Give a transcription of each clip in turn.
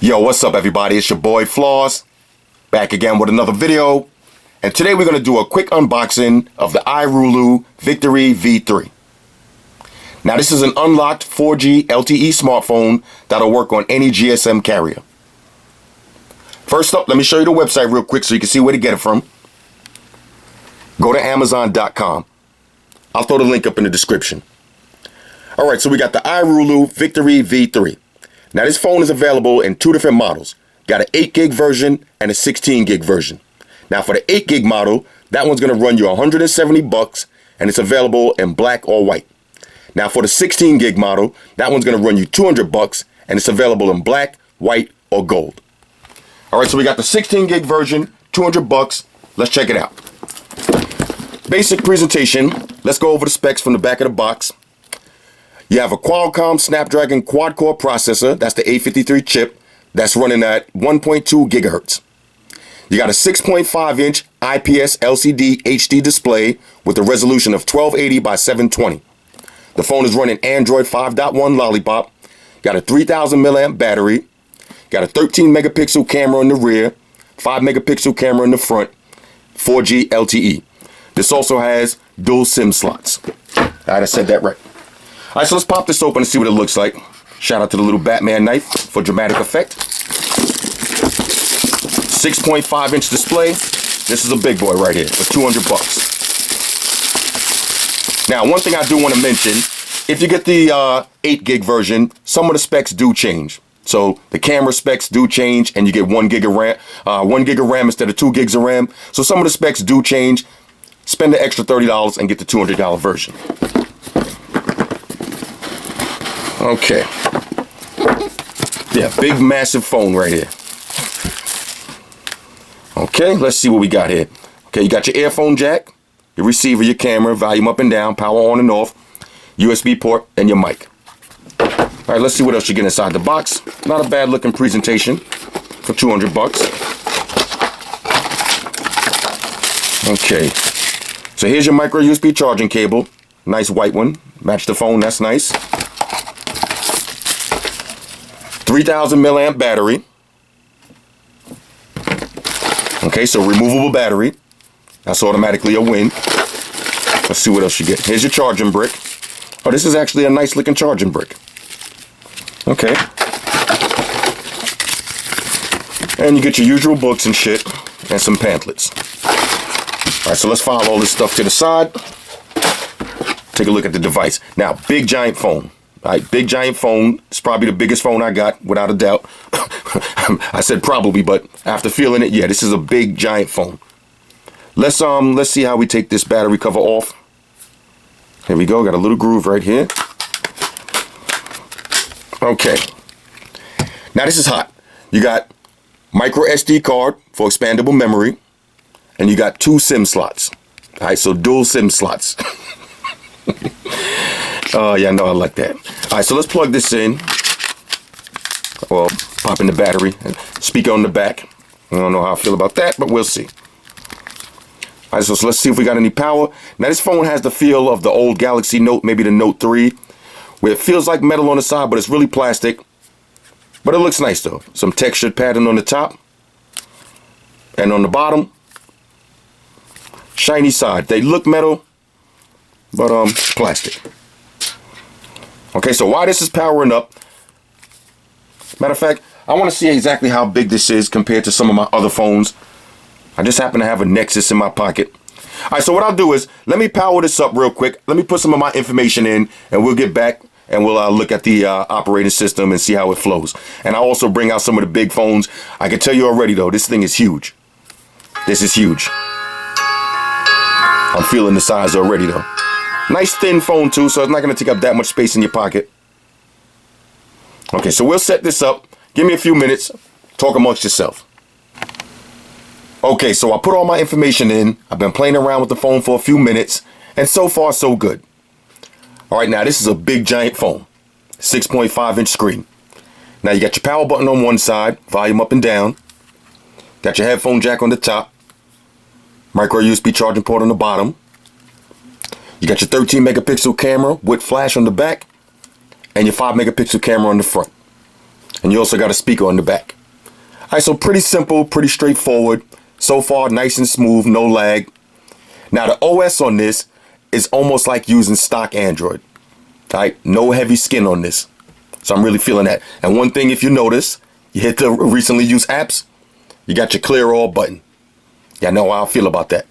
Yo, what's up everybody? It's your boy Floss, back again with another video. And today we're going to do a quick unboxing of the iRulu Victory V3. Now this is an unlocked 4G LTE smartphone that'll work on any GSM carrier. First up, let me show you the website real quick so you can see where to get it from. Go to Amazon.com. I'll throw the link up in the description. Alright, so we got the iRulu Victory V3. Now this phone is available in two different models. Got an 8 gig version and a 16 gig version. Now for the 8 gig model, that one's going to run you $170 and it's available in black or white. Now for the 16 gig model, that one's going to run you $200 and it's available in black, white, or gold. Alright, so we got the 16 gig version, $200. Let's check it out. Basic presentation. Let's go over the specs from the back of the box. You have a Qualcomm Snapdragon quad-core processor, that's the A53 chip, that's running at 1.2 gigahertz. You got a 6.5-inch IPS LCD HD display with a resolution of 1280 by 720. The phone is running Android 5.1 Lollipop, got a 3000 milliamp battery, got a 13 megapixel camera in the rear, 5 megapixel camera in the front, 4G LTE. This also has dual SIM slots. Alright, I said that right. Alright, so let's pop this open and see what it looks like. Shout out to the little Batman knife for dramatic effect. 6.5-inch display. This is a big boy right here for $200. Now, one thing I do want to mention, if you get the 8 gig version, some of the specs do change. So the camera specs do change and you get 1 gig of RAM, 1 gig of RAM instead of 2 gigs of RAM. So some of the specs do change. Spend the extra $30 and get the $200 version. Okay. Yeah, big massive phone right here. Okay, let's see what we got here. Okay, you got your earphone jack, your receiver, your camera, volume up and down, power on and off, USB port, and your mic. Alright, let's see what else you get inside the box. Not a bad looking presentation for $200. Okay. So here's your micro USB charging cable. Nice white one. Match the phone, that's nice. 3000 milliamp battery. Okay, so removable battery. That's automatically a win. Let's see what else you get. Here's your charging brick. Oh, this is actually a nice looking charging brick. Okay. And you get your usual books and shit and some pamphlets. Alright, so let's file all this stuff to the side. Take a look at the device. Now, big giant phone. Alright, big giant phone. It's probably the biggest phone I got, without a doubt. I said probably, but after feeling it, yeah, this is a big giant phone. Let's see how we take this battery cover off. Here we go, got a little groove right here. Okay. Now this is hot. You got micro SD card for expandable memory, and you got 2 SIM slots. Alright, so dual SIM slots. Oh, yeah, I know I like that. Alright, so let's plug this in. Well, pop in the battery and speaker on the back. I don't know how I feel about that, but we'll see. Alright, so let's see if we got any power. Now, this phone has the feel of the old Galaxy Note, maybe the Note 3, where it feels like metal on the side, but it's really plastic. But it looks nice, though. Some textured pattern on the top. And on the bottom, shiny side. They look metal, but plastic. Okay, so while this is powering up, matter of fact, I want to see exactly how big this is compared to some of my other phones. I just happen to have a Nexus in my pocket. Alright, so what I'll do is, let me power this up real quick. Let me put some of my information in, and we'll get back and we'll look at the operating system and see how it flows. And I'll also bring out some of the big phones. I can tell you already, though, this thing is huge. This is huge. I'm feeling the size already, though. Nice thin phone too, so it's not going to take up that much space in your pocket. Okay, so we'll set this up. Give me a few minutes. Talk amongst yourself. Okay, so I put all my information in. I've been playing around with the phone for a few minutes, and so far so good. Alright, now this is a big giant phone. 6.5-inch screen. Now you got your power button on one side, volume up and down. Got your headphone jack on the top. Micro USB charging port on the bottom. You got your 13 megapixel camera with flash on the back and your 5 megapixel camera on the front. And you also got a speaker on the back. All right, so pretty simple, pretty straightforward. So far, nice and smooth, no lag. Now, the OS on this is almost like using stock Android. All right, no heavy skin on this. So I'm really feeling that. And one thing, if you notice, you hit the recently used apps, you got your clear all button. Y'all know how I feel about that.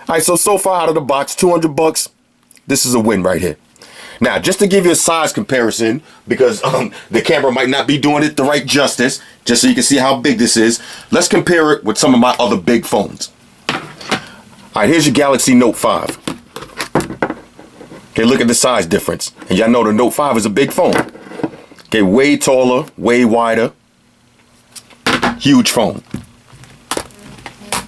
All right, so far out of the box, 200 bucks. This is a win right here. Now, just to give you a size comparison, because the camera might not be doing it the right justice, just so you can see how big this is, let's compare it with some of my other big phones. All right, here's your Galaxy Note 5. Okay, look at the size difference. And y'all know the Note 5 is a big phone. Okay, way taller, way wider. Huge phone.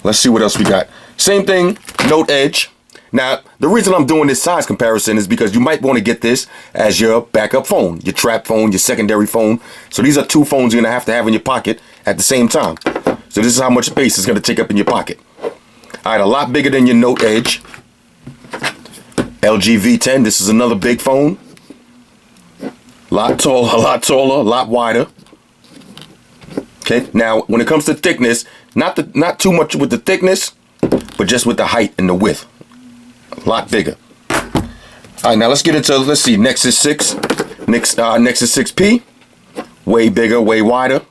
Let's see what else we got. Same thing, Note Edge. Now, the reason I'm doing this size comparison is because you might want to get this as your backup phone, your trap phone, your secondary phone. So these are two phones you're going to have in your pocket at the same time. So this is how much space it's going to take up in your pocket. All right, a lot bigger than your Note Edge. LG V10, this is another big phone. A lot taller, a lot wider. Okay, now when it comes to thickness, not too much with the thickness, but just with the height and the width. A lot bigger. All right, now let's get into, let's see, Nexus 6. Nexus 6P. Way bigger, way wider.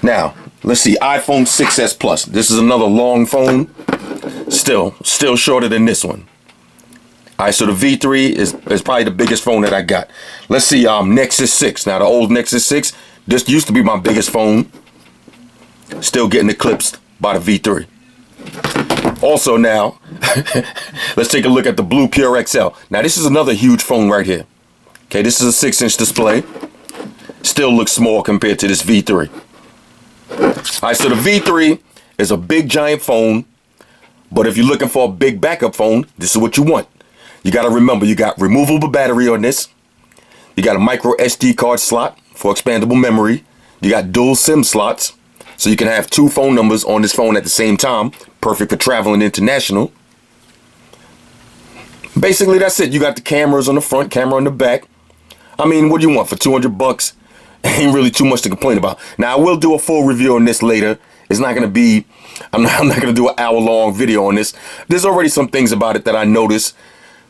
Now, let's see, iPhone 6s Plus. This is another long phone. Still shorter than this one. All right, so the V3 is probably the biggest phone that I got. Let's see, Nexus 6. Now, the old Nexus 6, this used to be my biggest phone. Still getting eclipsed by the V3. Also now, let's take a look at the Blue Pure XL. Now this is another huge phone right here. Okay, this is a 6-inch display. Still looks small compared to this V3. All right, so the V3 is a big giant phone, but if you're looking for a big backup phone, this is what you want. You got to remember, you got removable battery on this. You got a micro SD card slot for expandable memory. You got dual SIM slots. So you can have two phone numbers on this phone at the same time. Perfect for traveling international. Basically, that's it. You got the cameras on the front, camera on the back. I mean, what do you want for 200 bucks? Ain't really too much to complain about. Now, I will do a full review on this later. It's not going to be, I'm not going to do an hour-long video on this. There's already some things about it that I noticed.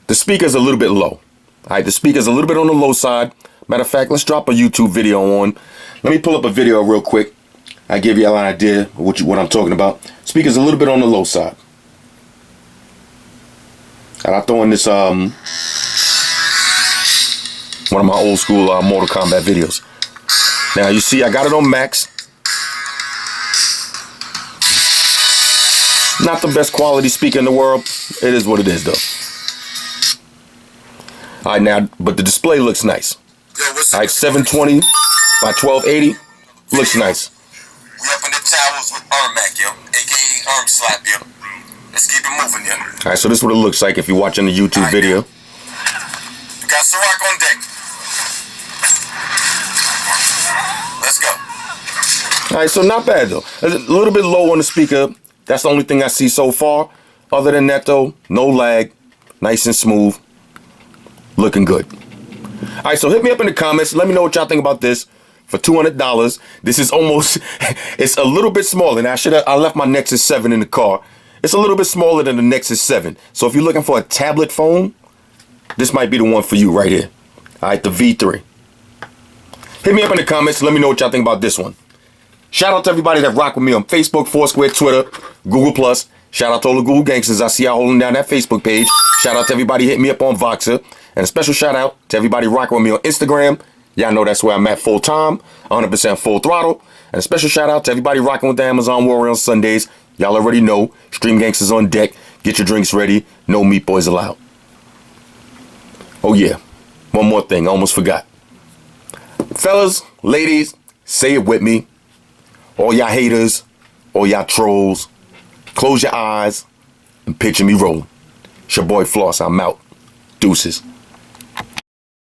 The speaker's a little bit low. All right, the speaker's a little bit on the low side. Matter of fact, let's drop a YouTube video on. Let me pull up a video real quick. I give you an idea of what I'm talking about. Speaker's a little bit on the low side. And I throw in this one of my old school Mortal Kombat videos. Now you see I got it on max. Not the best quality speaker in the world. It is what it is though. Alright now, but the display looks nice. Alright, 720 by 1280 looks nice. We up in the towers with Ermac, yo, aka Erm Slap, yo. Let's keep it moving, yo. Alright, so this is what it looks like if you're watching the YouTube video. We got Ciroc on deck. Let's go. Alright, so not bad though. A little bit low on the speaker. That's the only thing I see so far. Other than that though, no lag. Nice and smooth. Looking good. Alright, so hit me up in the comments. Let me know what y'all think about this. For $200, this is almost, it's a little bit smaller. Now, I left my Nexus 7 in the car. It's a little bit smaller than the Nexus 7. So if you're looking for a tablet phone, this might be the one for you right here. All right, the V3. Hit me up in the comments. Let me know what y'all think about this one. Shout out to everybody that rock with me on Facebook, Foursquare, Twitter, Google+. Shout out to all the Google gangsters. I see y'all holding down that Facebook page. Shout out to everybody hitting me up on Voxer. And a special shout out to everybody rocking with me on Instagram. Y'all know that's where I'm at full time, 100% full throttle. And a special shout out to everybody rocking with the Amazon Warrior on Sundays. Y'all already know, Stream Gangsters on deck. Get your drinks ready. No meat boys allowed. Oh yeah, one more thing, I almost forgot. Fellas, ladies, say it with me. All y'all haters, all y'all trolls, close your eyes and picture me rolling. It's your boy Floss, I'm out. Deuces.